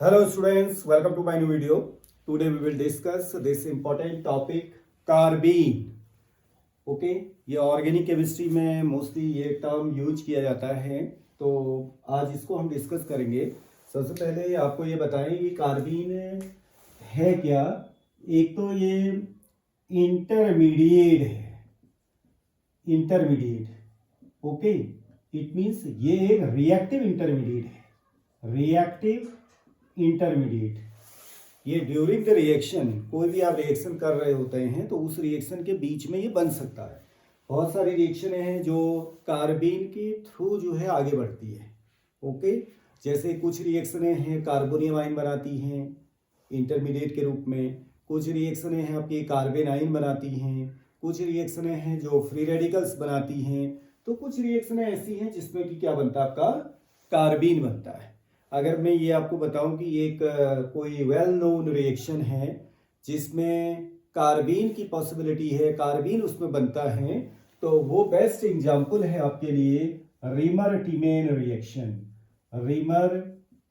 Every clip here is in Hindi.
Hello students, welcome to my new video. Today we will discuss this important topic carbene. Okay, ये ऑर्गेनिक केमिस्ट्री में मोस्टली ये टर्म यूज किया जाता है, तो आज इसको हम डिस्कस करेंगे. सबसे पहले आपको ये बताएं कि कार्बीन है क्या. एक तो ये इंटरमीडिएट है, इंटरमीडिएट. ओके, इट मीन्स ये एक रिएक्टिव इंटरमीडिएट है, रिएक्टिव इंटरमीडिएट. ये ड्यूरिंग द रिएक्शन, कोई भी आप रिएक्शन कर रहे होते हैं तो उस रिएक्शन के बीच में ये बन सकता है. बहुत सारी रिएक्शन हैं जो कार्बीन के थ्रू जो है आगे बढ़ती है. ओके, जैसे कुछ रिएक्शनें हैं कार्बोनियम आयन बनाती हैं इंटरमीडिएट के रूप में, कुछ रिएक्शनें हैं आपकी कार्बन आयन बनाती हैं, कुछ रिएक्शनें हैं जो फ्री रेडिकल्स बनाती हैं, तो कुछ रिएक्शनें ऐसी हैं जिसमें कि क्या बनता है, आपका कार्बीन बनता है. अगर मैं ये आपको बताऊं कि एक कोई वेल नोन रिएक्शन है जिसमें कार्बीन की पॉसिबिलिटी है, कार्बीन उसमें बनता है, तो वो बेस्ट एग्जांपल है आपके लिए रीमर टीमैन रिएक्शन. रीमर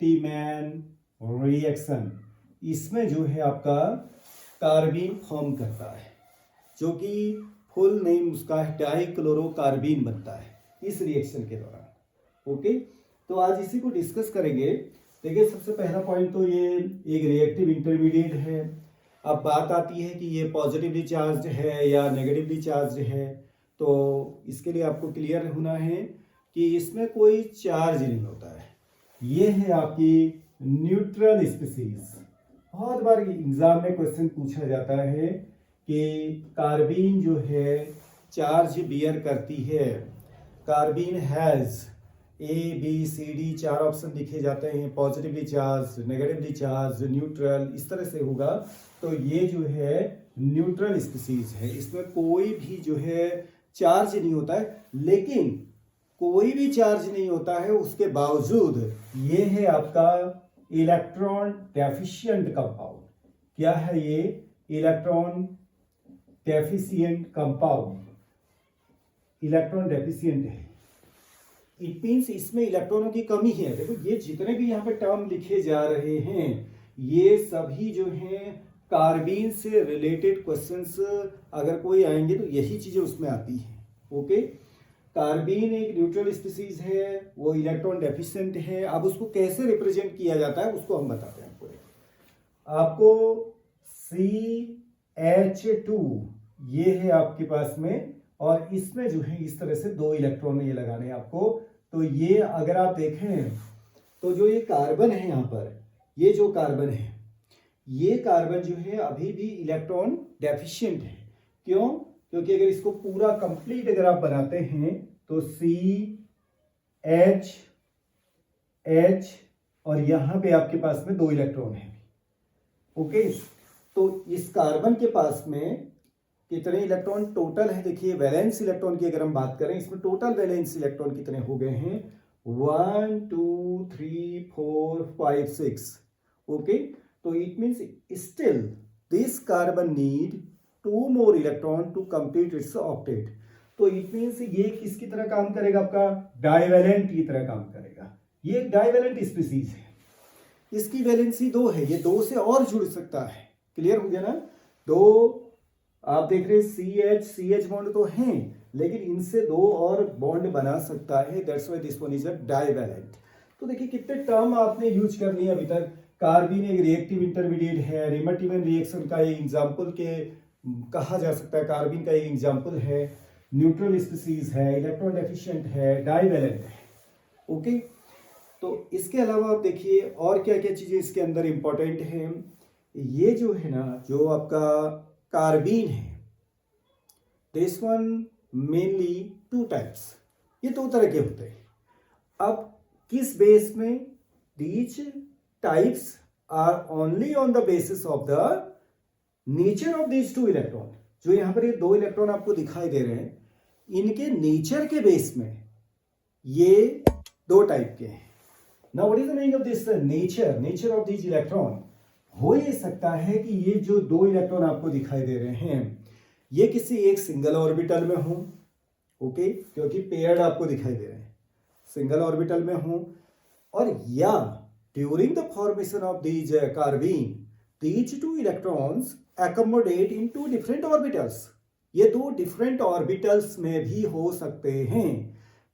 टीमैन रिएक्शन, इसमें जो है आपका कार्बीन फॉर्म करता है, जो कि फुल नेम उसका है डाइक्लोरोकार्बीन बनता है इस रिएक्शन के दौरान. ओके, तो आज इसी को डिस्कस करेंगे. देखिए, सबसे पहला पॉइंट तो ये एक रिएक्टिव इंटरमीडिएट है. अब बात आती है कि ये पॉजिटिवली चार्ज्ड है या नेगेटिवली चार्ज्ड है, तो इसके लिए आपको क्लियर होना है कि इसमें कोई चार्ज नहीं होता है. ये है आपकी न्यूट्रल स्पीसीज. बहुत बार एग्जाम में क्वेश्चन पूछा जाता है कि कार्बीन जो है चार्ज बियर करती है. कार्बीन हैज़ ABCD 4 ऑप्शन लिखे जाते हैं, positively charge, negatively charge, neutral, इस तरह से होगा. तो ये जो है न्यूट्रल स्पीसीज है, इसमें कोई भी जो है चार्ज नहीं होता है. लेकिन कोई भी चार्ज नहीं होता है उसके बावजूद ये है आपका इलेक्ट्रॉन डेफिशिएंट कंपाउंड. क्या है ये? Electron deficient compound, electron deficient है. इट मीन्स इसमें इलेक्ट्रॉनों की कमी है. देखो, ये जितने भी यहाँ पे टर्म लिखे जा रहे हैं ये सभी जो हैं कार्बीन से रिलेटेड क्वेश्चंस अगर कोई आएंगे तो यही चीजें उसमें आती हैं. ओके, कार्बीन एक न्यूट्रल स्पीसीज है, वो इलेक्ट्रॉन डेफिशिएंट है. अब उसको कैसे रिप्रेजेंट किया जाता है उसको हम बताते हैं आपको. CH2 ये है आपके पास में, और इसमें जो है इस तरह से 2 इलेक्ट्रॉन ये लगाने हैं आपको. तो ये अगर आप देखें तो जो ये कार्बन है यहाँ पर, ये जो कार्बन है, ये कार्बन जो है अभी भी इलेक्ट्रॉन डेफिशिएंट है. क्यों? क्योंकि अगर इसको पूरा कंप्लीट अगर आप बनाते हैं तो CH और यहाँ पे आपके पास में 2 इलेक्ट्रॉन है. ओके, तो इस कार्बन के पास में कितने इलेक्ट्रॉन टोटल है? देखिए, वैलेंस इलेक्ट्रॉन की अगर हम बात करें, इसमें टोटल वैलेंस इलेक्ट्रॉन कितने हो गए हैं? 1 2 3 4 5 6. ओके, तो it means still this carbon need 2 more electron to complete its octet. तो इट मीन्स ये किसकी तरह काम करेगा? आपका डाइवेलेंट की तरह काम करेगा. ये एक डाइवेलेंट स्पीसीज है, इसकी वैलेंसी 2 है, ये 2 से और जुड़ सकता है. क्लियर हो गया ना? 2 आप देख रहे हैं CH बॉन्ड तो हैं, लेकिन इनसे 2 और बॉन्ड बना सकता है. That's why this one is a divalent. तो देखिए कितने टर्म आपने यूज कर लिए अभी तक. कार्बीन एक रिएक्टिव इंटरमीडिएट है, रीमर टीमैन रिएक्शन का एक एग्जांपल के कहा जा सकता है, कार्बीन का एक एग्जांपल है, न्यूट्रल स्पीसीज है, इलेक्ट्रॉन डेफिशिएंट है, डाइवेलेंट है. ओके, तो इसके अलावा आप देखिए और क्या क्या चीजें इसके अंदर इंपॉर्टेंट है. ये जो है ना, जो आपका कार्बीन है, दिस वन मेनली 2 टाइप्स, ये 2 तरह के होते हैं. अब किस बेस में? These types are only on the basis of the nature of these 2 electron. जो यहां पर ये 2 इलेक्ट्रॉन आपको दिखाई दे रहे हैं, इनके नेचर के बेस में ये 2 टाइप के हैं. Now what is the meaning of this nature of these electron? हो ये सकता है कि ये जो 2 इलेक्ट्रॉन आपको दिखाई दे रहे हैं ये किसी एक सिंगल ऑर्बिटल में हो. ओके, क्योंकि पेयर्ड आपको दिखाई दे रहे हैं, सिंगल ऑर्बिटल में हो, और या during the formation of these carbene, these two electrons accommodate in two different orbitals. ये दो different orbitals में भी हो सकते हैं.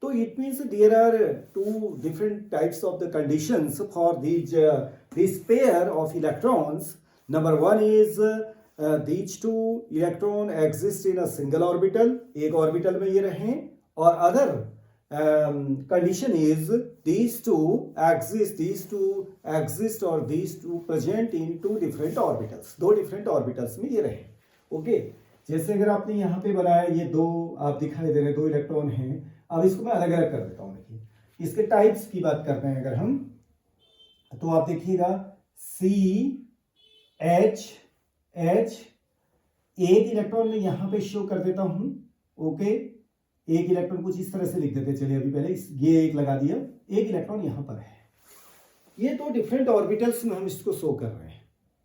तो it means there are two different types of the conditions for these this pair of electrons. Number one is these two electron exist in a single orbital, एक orbital में ये रहें, और other condition is these two exist or these two present in two different orbitals, दो different orbitals में ये रहे. ओके, जैसे अगर आपने यहाँ पे बनाया, ये दो आप दिखाई दे रहे दो इलेक्ट्रॉन हैं. अब इसको मैं अलग अलग कर देता हूँ. देखिए, इसके टाइप्स की बात करते हैं अगर हम, तो आप देखिएगा CH एक इलेक्ट्रॉन में यहाँ पे शो कर देता हूँ. ओके, एक इलेक्ट्रॉन कुछ इस तरह से लिख देते. चलिए अभी पहले ये एक लगा दिया, एक इलेक्ट्रॉन यहाँ पर है. ये दो डिफरेंट ऑर्बिटल्स में हम इसको शो कर रहे हैं.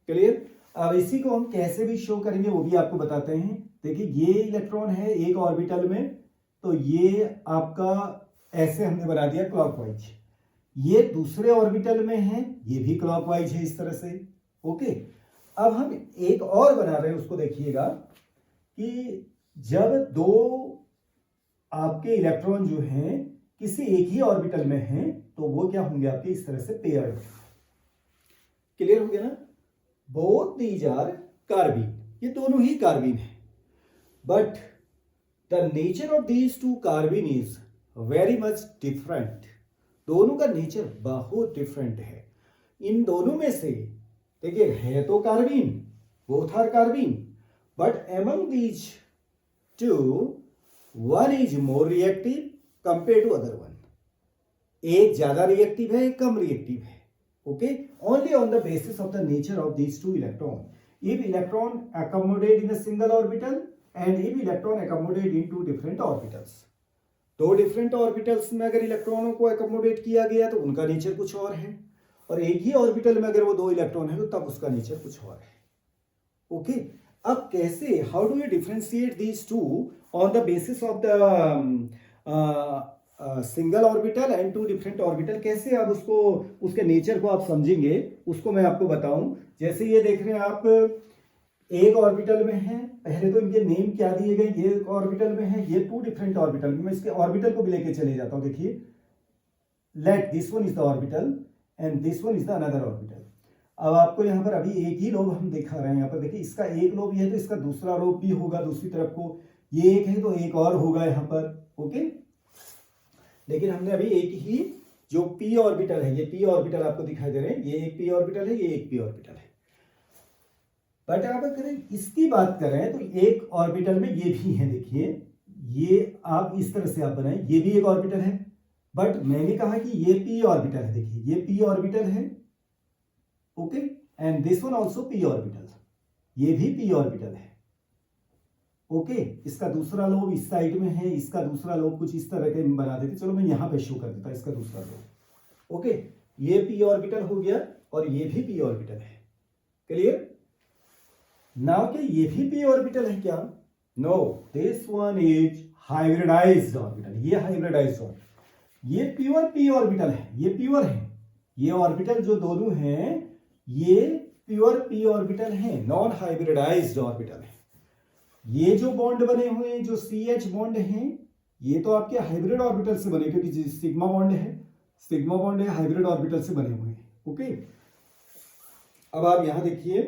क्लियर? अब इसी को हम कैसे भी शो करेंगे वो भी आपको बताते हैं. देखिए, ये इलेक्ट्रॉन है एक ऑर्बिटल में, तो ये आपका ऐसे हमने बना दिया क्लॉकवाइज. ये दूसरे ऑर्बिटल में है, ये भी क्लॉकवाइज है इस तरह से. ओके, अब हम एक और बना रहे हैं, उसको देखिएगा कि जब दो आपके इलेक्ट्रॉन जो हैं किसी एक ही ऑर्बिटल में हैं, तो वो क्या होंगे आपके इस तरह से पेयर्ड. क्लियर हो गया ना? बोथ दीज आर कार्बीन, ये दोनों ही कार्बीन है, but the nature of these to carbene is very much different. दोनों का नेचर बहुत डिफरेंट है. इन दोनों में से देखिए, है तो carbene, both are carbene, but among these two one is more reactive compare to other one. एक ज्यादा रिएक्टिव है, एक कम रिएक्टिव है. Okay, only on the basis of the nature of these two electron. If electron accommodate in a single orbital and if electron accommodate in two different orbitals. दो डिफरेंट ऑर्बिटल्स में अगर इलेक्ट्रॉनों को अकोमोडेट किया गया तो उनका नेचर कुछ और है, और एक ही ऑर्बिटल में अगर वो दो इलेक्ट्रॉन है तो तब उसका नेचर कुछ और है. ओके, अब कैसे, how do you differentiate these two on the basis of the single orbital and two different orbital? कैसे आप उसको, उसके नेचर को आप समझेंगे, उसको मैं आपको बताऊं. जैसे ये देख रहे हैं आप, एक ऑर्बिटल में है, पहले तो इनके नेम क्या दिए गए, ये एक ऑर्बिटल में है, ये टू डिफरेंट ऑर्बिटल में. मैं इसके ऑर्बिटल को भी लेके चले जाता हूं. देखिए, let this one is the orbital and this one is the another orbital. अब आपको यहाँ पर अभी एक ही लोब हम दिखा रहे हैं. यहाँ पर देखिए, इसका एक लोब ये है तो इसका दूसरा लोब भी होगा दूसरी तरफ को. ये एक है तो एक और होगा यहाँ पर. ओके, लेकिन हमने अभी एक ही जो p ऑर्बिटल है, ये p ऑर्बिटल आपको दिखाई दे रहे हैं, ये एक p ऑर्बिटल है, ये एक p ऑर्बिटल है. बट आप अगर इसकी बात करें तो एक ऑर्बिटल में ये भी है. देखिए, ये आप इस तरह से आप बनाएं, ये भी एक ऑर्बिटल है, बट मैंने कहा कि ये p ऑर्बिटल है. देखिए, ये p ऑर्बिटल है. Okay, and this one also p orbital, ये भी p ऑर्बिटल है. ओके, इसका दूसरा लोब इस साइड में है, इसका दूसरा लोब कुछ इस तरह के बना देते. चलो मैं यहां पे शो कर देता इसका दूसरा लोब. ओके, ये p ऑर्बिटल हो गया और ये भी p ऑर्बिटल है. क्लियर? नाउ के ये भी p ऑर्बिटल है क्या? No, this one is hybridized orbital. ये हाइब्रिडाइज्ड ऑर्बिटल, ये प्योर p ऑर्बिटल है, ये प्योर है. ये ऑर्बिटल जो दोनों हैं ये प्योर p ऑर्बिटल है, नॉन हाइब्रिडाइज्ड ऑर्बिटल है. ये जो बॉन्ड बने हुए हैं, जो CH बॉन्ड हैं, ये तो आपके हाइब्रिड ऑर्बिटल से बने, क्योंकि सिग्मा बॉन्ड है, हाइब्रिड ऑर्बिटल से बने हुए हैं. ओके, अब आप यहां देखिए,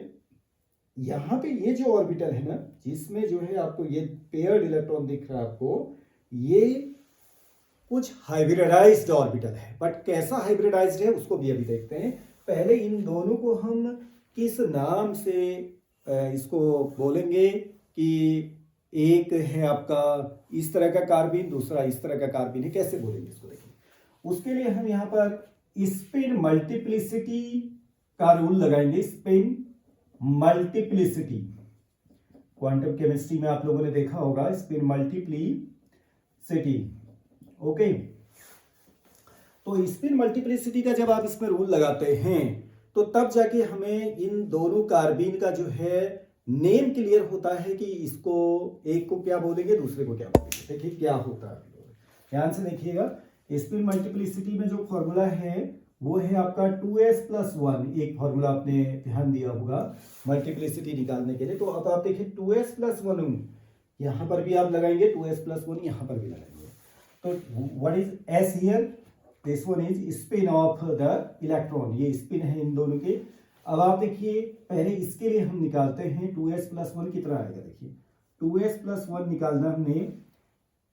यहां पे ये जो ऑर्बिटल है ना, जिसमें जो है आपको ये पेयर्ड इलेक्ट्रॉन दिख रहा है आपको, ये कुछ हाइब्रिडाइज्ड ऑर्बिटल है. बट कैसा हाइब्रिडाइज्ड है उसको भी अभी देखते हैं. पहले इन दोनों को हम किस नाम से इसको बोलेंगे कि एक है आपका इस तरह का कार्बीन, दूसरा इस तरह का कार्बीन है, कैसे बोलेंगे इसको? देखिए, उसके लिए हम यहाँ पर स्पिन मल्टीप्लिसिटी का रूल लगाएंगे. स्पिन मल्टीप्लिसिटी, क्वांटम केमिस्ट्री में आप लोगों ने देखा होगा, स्पिन मल्टीप्लिसिटी. ओके, तो स्पिन मल्टीप्लिसिटी का जब आप इसमें रूल लगाते हैं तो तब जाके हमें इन दोनों कार्बीन का जो है नेम क्लियर होता है कि इसको एक को क्या बोलेंगे, दूसरे को क्या बोलेंगे. देखिए क्या होता है, ध्यान से देखिएगा. स्पिन मल्टीप्लिसिटी में जो फॉर्मूला है वो है आपका 2s+1। एक फॉर्मूला आपने ध्यान दिया होगा मल्टीप्लिसिटी निकालने के लिए। तो अब आप देखिए 2s+1 यहाँ पर भी आप लगाएंगे, 2s+1 यहाँ पर भी लगाएंगे। तो what is s here? This one is spin off the electron, ये स्पिन है इन दोनों के। अब आप देखिए पहले इसके लिए हम निकालते हैं 2s+1 कितना आएगा। देखिए 2s+1 निकालना हमने,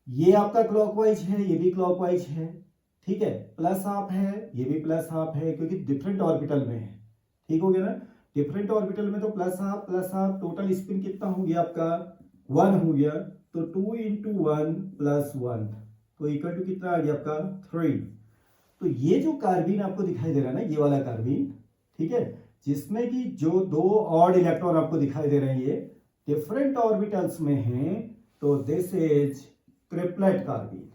ये आपका क्लॉकवाइज है, ये भी क्लॉकवाइज है, ठीक है, प्लस हाफ है, ये भी प्लस हाफ है, क्योंकि डिफरेंट ऑर्बिटल में है। ठीक हो गया ना, डिफरेंट ऑर्बिटल में तो प्लस हाफ, टोटल स्पिन कितना हो गया आपका 1 हो गया। तो 2 × 1 + 1 तो इक्वल टू कितना आ गया आपका 3। तो ये जो कार्बीन आपको दिखाई दे रहा है ना, ये वाला कार्बीन, ठीक है, जिसमें कि जो 2 ऑड इलेक्ट्रॉन आपको दिखाई दे रहे हैं, ये डिफरेंट ऑर्बिटल्स में हैं, तो दिस इज ट्रिपलेट कार्बीन।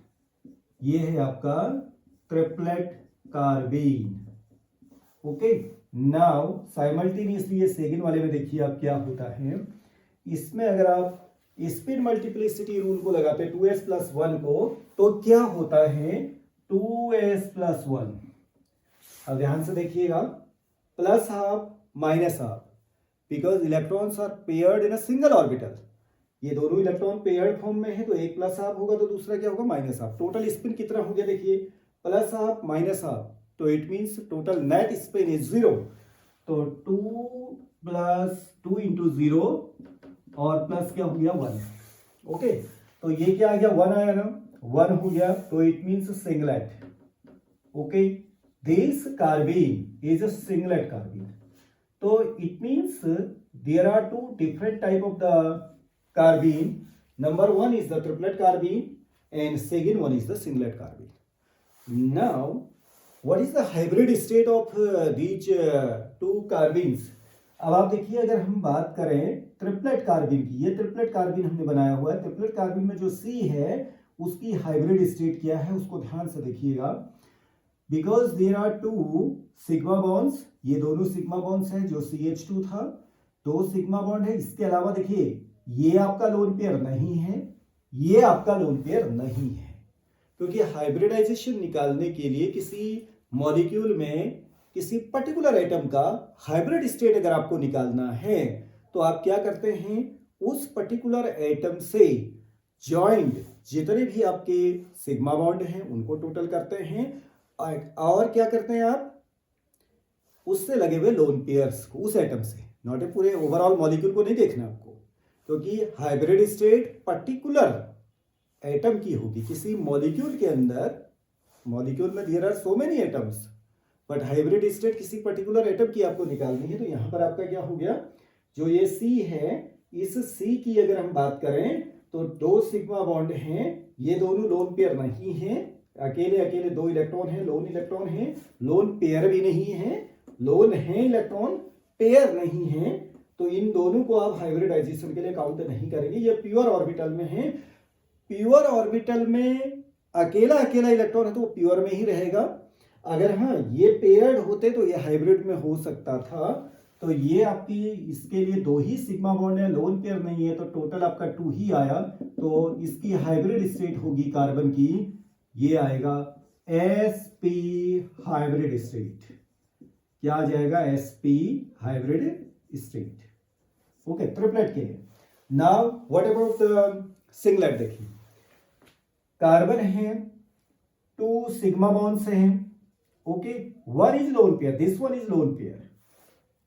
ये है आपका triplet carbene. Okay, now simultaneously ये सेकंड वाले में देखिए आप क्या होता है। इसमें अगर आप स्पिन मल्टीप्लिसिटी रूल को लगाते हैं 2s+1 को, तो क्या होता है 2s+1। अब ध्यान से देखिएगा, plus half minus half, because electrons are paired in a single orbital. ये दोनों इलेक्ट्रॉन पेयर्ड फॉर्म में है, तो एक प्लस हाफ होगा तो दूसरा क्या होगा माइनस हाफ। टोटल स्पिन कितना हो गया देखिए, प्लस हाफ माइनस हाफ, तो it means total net spin is 0। तो 2 + 2 × 0 और प्लस क्या हो गया 1। ओके, तो ये क्या आ गया 1 आया ना, 1 हो गया, तो it means singlet. Okay, this carbene is a singlet carbene. तो it means there are 2 different type of the carbene. Number 1 is the triplet carbene and second one is the singlet carbene. Now what is the hybrid state of these 2 carbenes? अब आप देखिए, अगर हम बात करें ट्रिपलेट कार्बीन की, ये ट्रिपलेट कार्बीन हमने बनाया हुआ है। ट्रिपलेट कार्बीन में जो C है उसकी हाइब्रिड स्टेट क्या है उसको ध्यान से देखिएगा। Because there are 2 sigma bonds, ये दोनों सिग्मा बॉन्ड्स हैं, जो CH2 था 2 सिग्मा बॉन्ड है। इसके अलावा देखिए ये आपका लोन पेयर नहीं है, ये आपका लोन पेयर नहीं है, क्योंकि हाइब्रिडाइजेशन निकालने के लिए किसी मॉलिक्यूल में किसी पर्टिकुलर एटम का हाइब्रिड स्टेट अगर आपको निकालना है, तो आप क्या करते हैं, उस पर्टिकुलर एटम से जॉइंट जितने भी आपके सिग्मा बॉन्ड हैं उनको टोटल करते हैं, और क्या करते हैं आप, उससे लगे हुए लोन पेयर्स को, उस एटम से, नॉट ए पूरे ओवरऑल मॉलिक्यूल को नहीं देखना आपको, क्योंकि हाइब्रिड स्टेट पर्टिकुलर एटम की होगी। किसी मॉलिक्यूल के अंदर, मॉलिक्यूल में there are so many atoms, but hybrid state किसी पर्टिकुलर एटम की आपको निकालनी है। तो यहां पर आपका क्या हो गया, जो ये C है, इस C की अगर हम बात करें तो 2 सिग्मा बॉन्ड हैं, ये दोनों लोन पेयर नहीं हैं, अकेले अकेले 2 इलेक्ट्रॉन हैं, लोन इलेक्ट्रॉन हैं, लोन पेयर भी नहीं है, लोन है इलेक्ट्रॉन, पेयर नहीं है। तो इन दोनों को आप हाइब्रिडाइजेशन के लिए काउंट नहीं करेंगे। ये प्योर ऑर्बिटल में है, प्योर ऑर्बिटल में अकेला अकेला इलेक्ट्रॉन है तो वो प्योर में ही रहेगा। अगर हाँ ये पेयर्ड होते तो ये हाइब्रिड में हो सकता था। तो ये आपकी इसके लिए 2 ही सिग्मा बॉन्ड है, लोन पेयर नहीं है, तो टोटल आपका 2 ही आया। तो इसकी हाइब्रिड स्टेट होगी कार्बन की, ये आएगा sp हाइब्रिड स्टेट। क्या आ जाएगा, sp hybrid state. Okay, triplet के लिए। नाउ व्हाट अबाउट सिंगलेट, देखिए कार्बन है, 2 सिग्मा बॉन्ड्स हैं, okay, 1 is lone pair, this one is lone pair,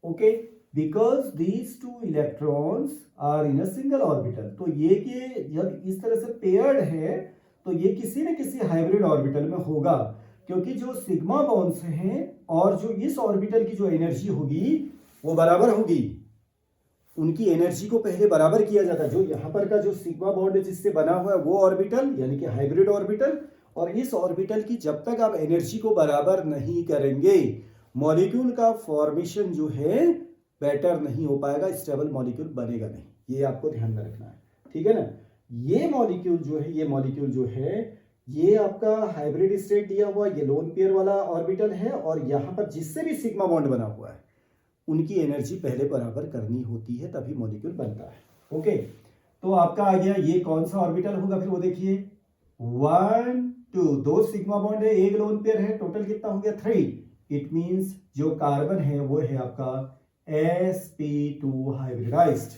okay, because these 2 electrons are in a single orbital. तो ये कि जब इस तरह से पेयर्ड है तो ये किसी न किसी हाइब्रिड ऑर्बिटल में होगा, क्योंकि जो सिग्मा बॉन्ड्स हैं और जो इस ऑर्बिटल की जो एनर्जी होगी वो बराबर होगी। उनकी एनर्जी को पहले बराबर किया जाता है। जो यहाँ पर का जो सिग्मा बॉन्ड जिससे बना हुआ है वो ऑर्बिटल यानी कि हाइब्रिड ऑर्बिटल, और इस ऑर्बिटल की जब तक आप एनर्जी को बराबर नहीं करेंगे मॉलिक्यूल का फॉर्मेशन जो है बेटर नहीं हो पाएगा, स्टेबल मॉलिक्यूल बनेगा नहीं। ये आपको ध्यान में रखना है, ठीक है ना। ये मॉलिक्यूल जो है, ये मॉलिक्यूल जो है, ये आपका हाइब्रिड स्टेट दिया हुआ, ये लोन पेयर वाला ऑर्बिटल है, और यहाँ पर जिससे भी सिग्मा बॉन्ड बना हुआ है उनकी एनर्जी पहले बराबर करनी होती है, तभी मॉलिक्यूल बनता है। ओके, तो आपका आ गया ये कौन सा ऑर्बिटल होगा, फिर वो देखिए 1 2 2 सिग्मा बॉन्ड है, 1 लोन पेयर है, टोटल कितना हो गया 3। इट मींस जो कार्बन है वो है आपका sp2 हाइब्रिडाइज्ड।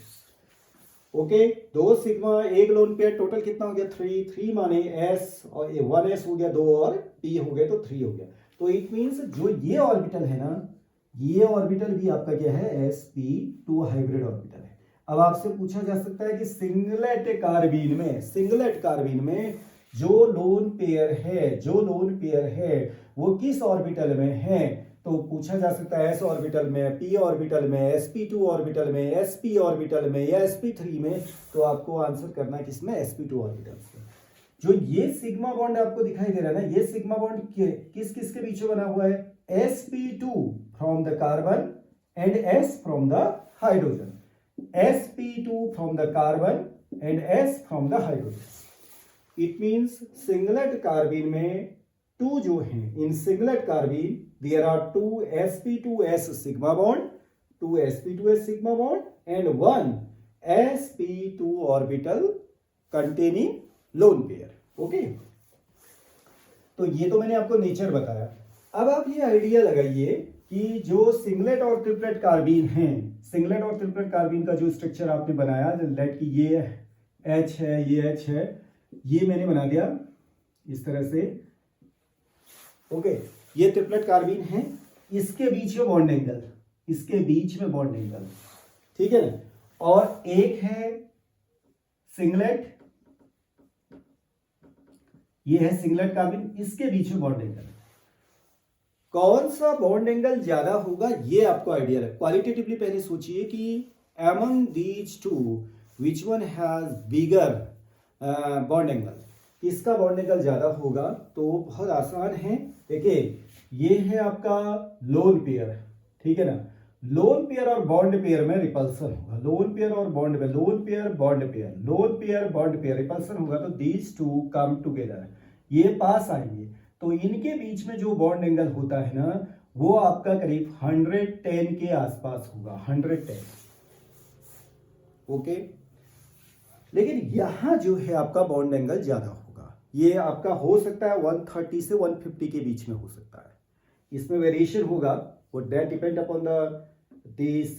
ओके, दो सिग्मा एक लोन पेयर, टोटल कितना हो गया 3 माने s और 1s हो गया 2 और p हो गए तो 3 हो गया। तो इट मींस जो ये ऑर्बिटल है ना, ये ऑर्बिटल भी आपका क्या है sp2 हाइब्रिड ऑर्बिटल है। अब आपसे पूछा जा सकता है कि सिंगलेट कार्बीन में जो लोन पेयर है वो किस ऑर्बिटल में है। तो पूछा जा सकता है s ऑर्बिटल में, p ऑर्बिटल में, sp2 ऑर्बिटल में, sp ऑर्बिटल में या sp3 में। तो आपको आंसर करना है किसमें, sp2 ऑर्बिटल से। जो ये सिग्मा बॉन्ड आपको दिखाई दे रहा है ना, ये सिग्मा बॉन्ड किस किस के बीच में बना हुआ है, sp2 from the carbon and s from the hydrogen, sp2 from the carbon and s from the hydrogen. It means singlet carbene में टू जो है, in singlet carbene there are two sp2s sigma bond, two sp2s sigma bond and one sp2 orbital containing lone pair। Okay, तो ये तो मैंने आपको नेचर बताया। अब आप ये आइडिया लगाइए कि जो सिंगलेट और ट्रिपलेट कार्बीन हैं, सिंगलेट और ट्रिपलेट कार्बीन का जो स्ट्रक्चर आपने बनाया, लेट कि ये H है, ये H है, ये मैंने बना दिया इस तरह से। ओके, ये ट्रिपलेट कार्बीन है, इसके बीच में बॉन्ड एंगल, ठीक है ना। और एक है सिंगलेट, ये है सिंगलेट कार्बीन, इसके बीच में बॉन्ड एंगल। कौन सा बॉन्ड एंगल ज्यादा होगा ये आपको आइडिया है। क्वालिटेटिवली पहले सोचिए कि among these two which one has bigger bond angle, किसका बॉन्ड एंगल ज्यादा होगा। तो बहुत आसान है, देखिए ये है आपका लोन पेयर, ठीक है ना। लोन पेयर और बॉन्ड पेयर में रिपल्सन होगा, लोन पेयर और bond pair, lone pair bond pair, lone pair bond pair repulsion होगा। तो दीज टू कम टुगेदर, ये पास आएंगे, तो इनके बीच में जो बॉन्ड एंगल होता है ना, वो आपका करीब 110 के आसपास होगा, 110। ओके, लेकिन यहां जो है आपका बॉन्ड एंगल ज्यादा होगा, ये आपका हो सकता है 130 से 150 के बीच में हो सकता है। इसमें वेरिएशन होगा, वो that depend upon the this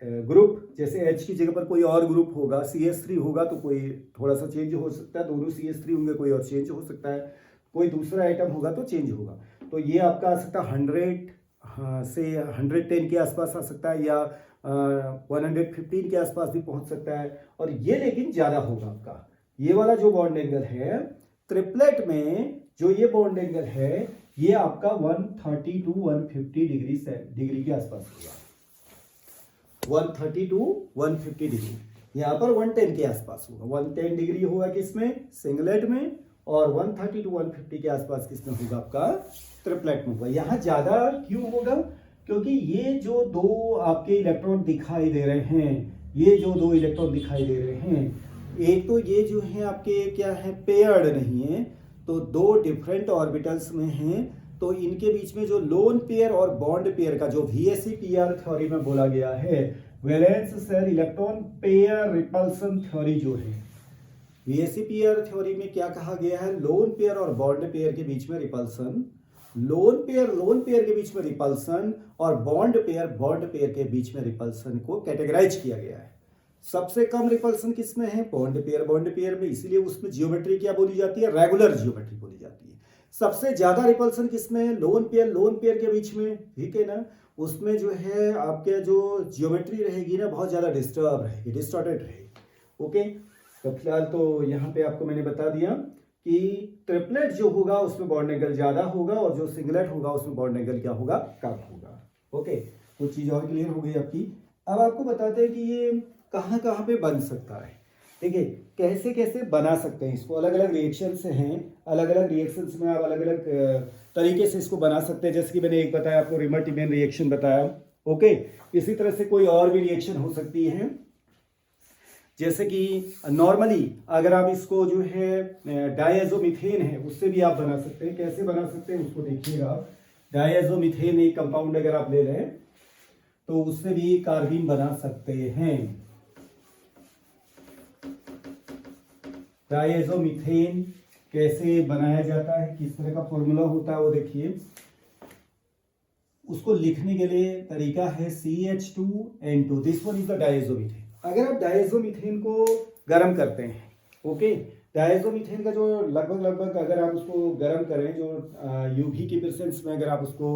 group. जैसे H की जगह पर कोई और ग्रुप होगा, CH3 होगा तो कोई थोड़ा सा चेंज हो सकता है, दोनों CH3 होंगे कोई और चेंज हो सकता है, कोई दूसरा आइटम होगा तो चेंज होगा। तो ये आपका आ सकता है 100 से 110 के आसपास आ सकता है, या 115 के आसपास भी पहुंच सकता है। और ये लेकिन ज्यादा होगा आपका, ये वाला जो बॉन्ड एंगल है ट्रिपलेट में, जो ये बॉन्ड एंगल है ये आपका 130 टू 150 डिग्री के आसपास होगा, 130 टू 150 डिग्री। यहाँ पर 110 के आसपास होगा, 110 डिग्री होगा किसमें, सिंगलेट में, और 130 टू 150 के आसपास किसमें होगा, आपका ट्रिपलेट में होगा। यहाँ ज्यादा क्यों होगा, क्योंकि ये जो दो आपके इलेक्ट्रॉन दिखाई दे रहे हैं, ये जो दो इलेक्ट्रॉन दिखाई दे रहे हैं, एक तो ये जो है आपके क्या है, पेयर्ड नहीं है, तो दो डिफरेंट ऑर्बिटल्स में हैं। तो इनके बीच में जो लोन पेयर और बॉन्ड पेयर का जो VSEPR थ्योरी में बोला गया है, valence shell electron pair repulsion theory जो है, VSEPR थ्योरी में क्या कहा गया है, लोन पेयर और बॉन्ड पेयर के बीच में रिपल्सन, लोन पेयर के बीच में रिपल्सन, और बॉन्ड पेयर के बीच में रिपल्सन को कैटेगराइज किया गया है। सबसे कम रिपल्सन किसमें है, बॉन्ड पेयर में, इसीलिए उसमें जियोमेट्री क्या बोली जाती है, रेगुलर जियोमेट्री बोली जाती है। सबसे ज्यादा रिपल्सन किसमें है, लोन पेयर के बीच में, ठीक है ना। उसमें जो है आपके जो जियोमेट्री रहेगी ना, बहुत ज्यादा डिस्टर्ब रहेगी, डिस्टॉर्टेड रहेगी। ओके, तो फिलहाल तो यहाँ पे आपको मैंने बता दिया कि ट्रिपलेट जो होगा उसमें बॉन्ड एंगल ज्यादा होगा, और जो सिंगलेट होगा उसमें बॉन्ड एंगल क्या होगा, कम होगा। ओके, कुछ चीज और क्लियर हो गई आपकी। अब आपको बताते हैं कि ये कहाँ कहाँ पे बन सकता है। देखिए कैसे कैसे बना सकते हैं इसको, अलग अलग रिएक्शंस हैं, अलग अलग रिएक्शंस में आप अलग अलग तरीके से इसको बना सकते हैं। जैसे कि मैंने एक बताया आपको, रिमर-टिमेन रिएक्शन बताया। ओके, इसी तरह से कोई और भी रिएक्शन हो सकती है, जैसे कि नॉर्मली अगर आप इसको जो है डायज़ोमीथेन है उससे भी आप बना सकते हैं। कैसे बना सकते हैं उसको देखिएगा। डायज़ोमीथेन एक कंपाउंड अगर आप ले लें तो उससे भी कार्बीन बना सकते हैं। डायज़ोमीथेन कैसे बनाया जाता है, किस तरह का फॉर्मूला होता है वो देखिए। उसको लिखने के लिए तरीका है CH2N2, this one is the diazomethane. अगर आप डायज़ोमीथेन को गर्म करते हैं, ओके, डायज़ोमीथेन का जो लगभग अगर आप उसको गर्म करें, जो यूवी की प्रेजेंस में अगर आप उसको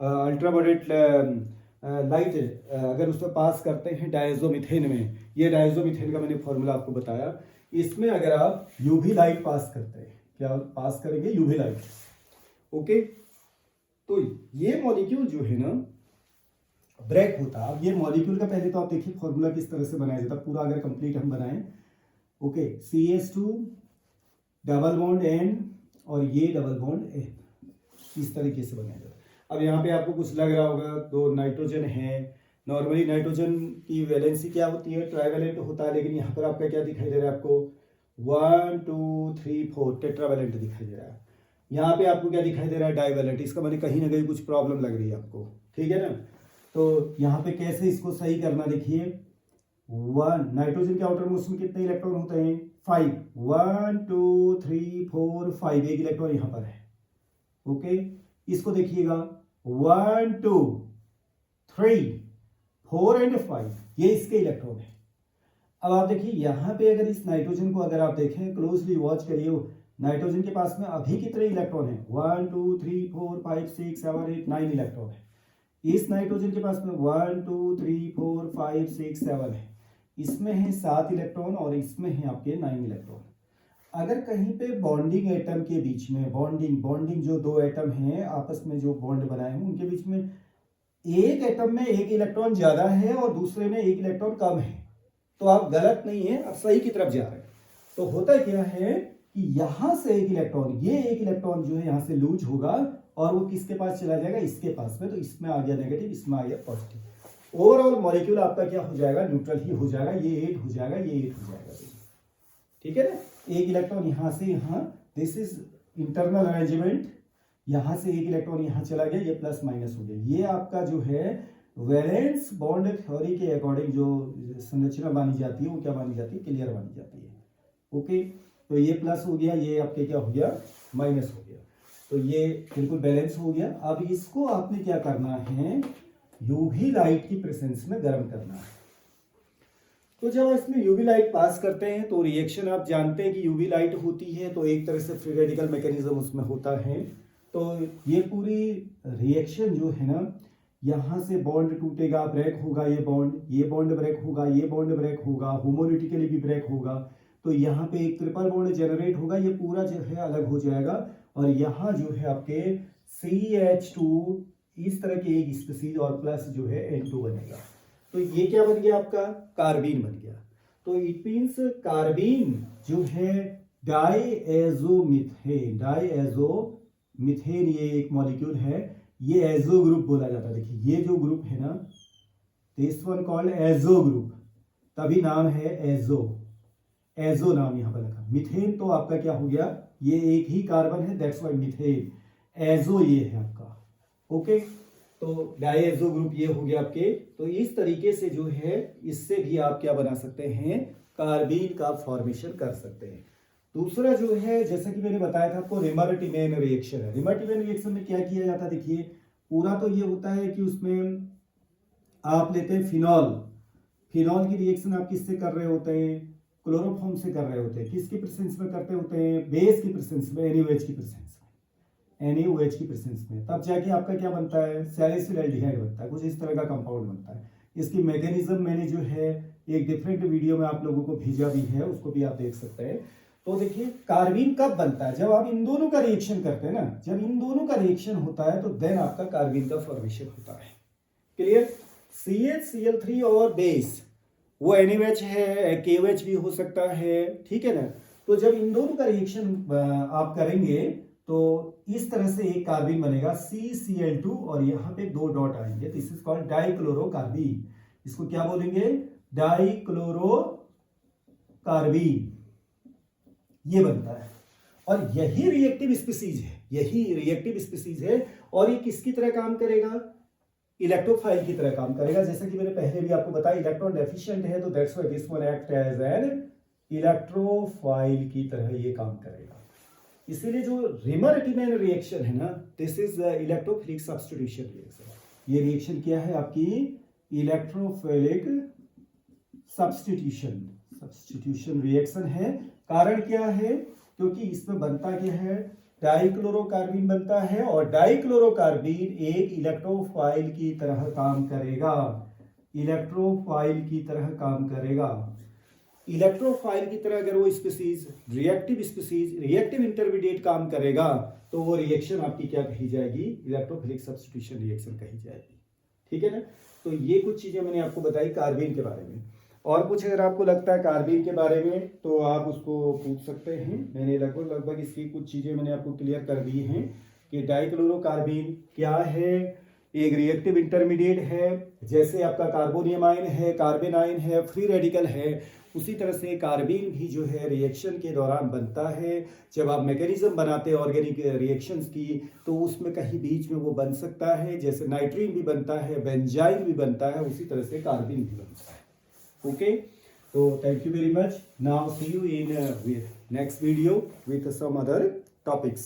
अल्ट्रावायलेट लाइट अगर उसको पास करते हैं डायज़ोमीथेन में, ये डायज़ोमीथेन का मैंने फॉर्मूला आपको बताया, इसमें अगर आप यूवी लाइट पास करते हैं, क्या पास करेंगे? UV light, okay. तो ये मॉलिक्यूल जो है ना ब्रेक होता है। अब ये मॉलिक्यूल का पहले तो आप देखिए फॉर्मूला किस तरह से बनाया जाता है, पूरा अगर कंप्लीट हम बनाएं, okay, CH2 double bond N और ये डबल बॉन्ड N, इस तरीके से बनाया जाता है। अब यहाँ पे आपको कुछ लग रहा होगा, दो नाइट्रोजन है, नॉर्मली नाइट्रोजन की वैलेंसी क्या होती है? ट्राइवेलेंट होता है, लेकिन यहाँ पर आपका क्या दिखाई दे रहा है? आपको 1 2 3 4 टेट्रावेलेंट दिखाई दे रहा है। यहाँ पे आपको क्या दिखाई दे रहा है? डाइवेलेंट। इसका मैंने कहीं ना कहीं कुछ प्रॉब्लम लग रही है आपको, ठीक है ना? तो यहाँ पे कैसे इसको सही करना, देखिए, 1 नाइट्रोजन के आउटर मोस्ट में कितने इलेक्ट्रॉन होते हैं? 5, 1 2 3 4 5, एक इलेक्ट्रॉन यहाँ पर है, ओके। इसको देखिएगा 1 2 3 4 एंड 5, ये इसके इलेक्ट्रॉन है। अब आप देखिए यहाँ पे अगर इस नाइट्रोजन को अगर आप देखें, क्लोजली वॉच करिए, नाइट्रोजन के पास में अभी कितने इलेक्ट्रॉन है? 1 2 3 4 5 6 7 8 9 इलेक्ट्रॉन है। इस नाइट्रोजन के पास में 1 2 3 4 5 6 7 है, इसमें है 7 इलेक्ट्रॉन और इसमें है आपके 9 इलेक्ट्रॉन। अगर कहीं पे बॉन्डिंग एटम के बीच में बॉन्डिंग जो दो एटम हैं आपस में जो बॉन्ड बनाए हैं, उनके बीच में एक एटम में एक इलेक्ट्रॉन ज्यादा है और दूसरे में एक इलेक्ट्रॉन कम है, तो आप गलत नहीं है, आप सही की तरफ जा रहे हैं। तो होता क्या है कि यहां से एक इलेक्ट्रॉन, ये एक इलेक्ट्रॉन जो है यहां से लूज होगा और वो किसके पास चला जाएगा? इसके पास में। तो इसमें आ गया नेगेटिव, इसमें आ गया पॉजिटिव। ओवरऑल मॉलिक्यूल आपका क्या हो जाएगा? न्यूट्रल ही हो जाएगा। ये 8 हो जाएगा, ये 8 हो जाएगा, ठीक है ना? एक इलेक्ट्रॉन यहां से यहां, दिस इज इंटरनल अरेंजमेंट, यहां से एक इलेक्ट्रॉन यहां चला गया, ये प्लस माइनस हो गया। ये आपका जो है वैलेंस बॉन्ड थ्योरी के अकॉर्डिंग जो संरचना मानी जाती है, वो क्या मानी जाती है? क्लियर मानी जाती है, ओके। तो ये प्लस हो गया, ये आपके क्या हो गया? माइनस हो गया। तो ये बिल्कुल बैलेंस हो गया। अब इसको आपने क्या करना है? यूवी लाइट की प्रेजेंस में गर्म करना है। तो जब इसमें यूवी लाइट पास करते हैं तो रिएक्शन आप जानते हैं कि यूवी लाइट होती है तो एक तरह से फ्री रेडिकल मैकेनिज्म उसमें होता है। तो ये पूरी रिएक्शन जो है ना, यहाँ से बॉन्ड टूटेगा, ब्रेक होगा, ये बॉन्ड ब्रेक होगा, ये बॉन्ड ब्रेक होगा, होमोलिटिकली भी ब्रेक होगा। तो यहाँ पे एक ट्रिपल बॉन्ड जनरेट होगा, ये पूरा जो है अलग हो जाएगा और यहाँ जो है आपके CH2 इस तरह के एक स्पीसीज और प्लस जो है N2 बनेगा। तो ये क्या बन गया? आपका कार्बीन बन गया। तो इट मीन्स कार्बीन जो है डाईएज़ोमीथेन, ये एक मॉलिक्यूल है, ये एजो ग्रुप बोला जाता है। देखिए ये जो ग्रुप है ना, this one called azo group, तभी नाम है एजो नाम यहाँ पर रखा। मिथेन तो आपका क्या हो गया? ये एक ही कार्बन है, दैट्स व्हाई मिथेन। एजो ये है आपका, ओके। तो डायएजो ग्रुप ये हो गया आपके। तो इस तरीके से जो है इससे भी आप क्या बना सकते हैं? कार्बीन का फॉर्मेशन कर सकते हैं। दूसरा जो है, जैसा कि मैंने बताया था आपको, रिमर-टिमेन रिएक्शन है। रिमर-टिमेन रिएक्शन में क्या किया जाता है? देखिए पूरा तो ये होता है कि उसमें आप लेते हैं फिनॉल की रिएक्शन आप किससे कर रहे होते हैं? क्लोरोफॉर्म से कर रहे होते हैं। किसकी प्रेजेंस में करते होते हैं? बेस की प्रेजेंस में, NaOH की प्रेजेंस में। तब जाके आपका क्या बनता है? सैलिसिलएल्डिहाइड बनता है, कुछ इस तरह का कंपाउंड बनता है। इसकी मैकेनिज्म मैंने जो है एक डिफरेंट वीडियो में आप लोगों को भेजा भी है, उसको भी आप देख सकते हैं। तो देखिए कार्बीन कब बनता है? जब आप इन दोनों का रिएक्शन करते हैं ना, जब इन दोनों का रिएक्शन होता है तो देन आपका कार्बीन का फॉर्मेशन होता है। क्लियर? CH और बेस, वो NaOH है, KOH भी हो सकता है, ठीक है ना? तो जब इन दोनों का रिएक्शन आप करेंगे तो इस तरह से एक कार्बीन बनेगा CCl2 और यहाँ पे 2 डॉट आएंगे। This is called डाइक्लोरोकार्बीन। इसको क्या बोलेंगे? डाइक्लोरोकार्बीन, ये बनता है। और यही रिएक्टिव स्पीसीज है और ये किसकी तरह काम करेगा? इलेक्ट्रोफाइल की तरह काम करेगा। जैसा कि मैंने पहले भी आपको बताया, इलेक्ट्रॉन डेफिशिएंट है तो that's why this one act as an electrophile की तरह ये काम करेगा। इसीलिए जो रिमर-टिमेन रिएक्शन है ना, this is electrophilic substitution reaction. ये रिएक्शन क्या है आपकी? इलेक्ट्रोफिलिक सब्स्टिट्यूशन रिएक्शन है। कारण क्या है? क्योंकि इसमें बनता क्या है? डाइक्लोरोकार्बीन बनता है, और डाइक्लोरोकार्बीन एक इलेक्ट्रोफाइल की तरह काम करेगा। इलेक्ट्रोफाइल की तरह काम करेगा। इलेक्ट्रोफाइल की तरह अगर वो स्पीसीज रिएक्टिव इंटरमीडिएट काम करेगा तो वो रिएक्शन आपकी क्या कही जाएगी? इलेक्ट्रोफिलिक सब्स्टिट्यूशन रिएक्शन कही जाएगी। ठीक है ना? तो ये कुछ चीजें मैंने आपको बताई कार्बीन के बारे में। और कुछ अगर आपको लगता है कार्बीन के बारे में तो आप उसको पूछ सकते हैं। मैंने लगभग इसकी कुछ चीजें मैंने आपको क्लियर कर दी हैं कि डाइक्लोरोकार्बीन क्या है। एक रिएक्टिव इंटरमीडिएट है, जैसे आपका कार्बोनियम आयन है, कार्बन आयन है, फ्री रेडिकल है, उसी तरह से कार्बीन भी जो है रिएक्शन के दौरान बनता है। जब आप मैकेनिज्म बनाते हैं ऑर्गेनिक रिएक्शंस की तो उसमें कहीं बीच में वो बन सकता है, जैसे नाइट्रीन भी बनता है, बेंजाइन भी बनता है, उसी तरह से कार्बीन भी बनता है। ओके, तो thank you very much. Now see you in next video with some other topics.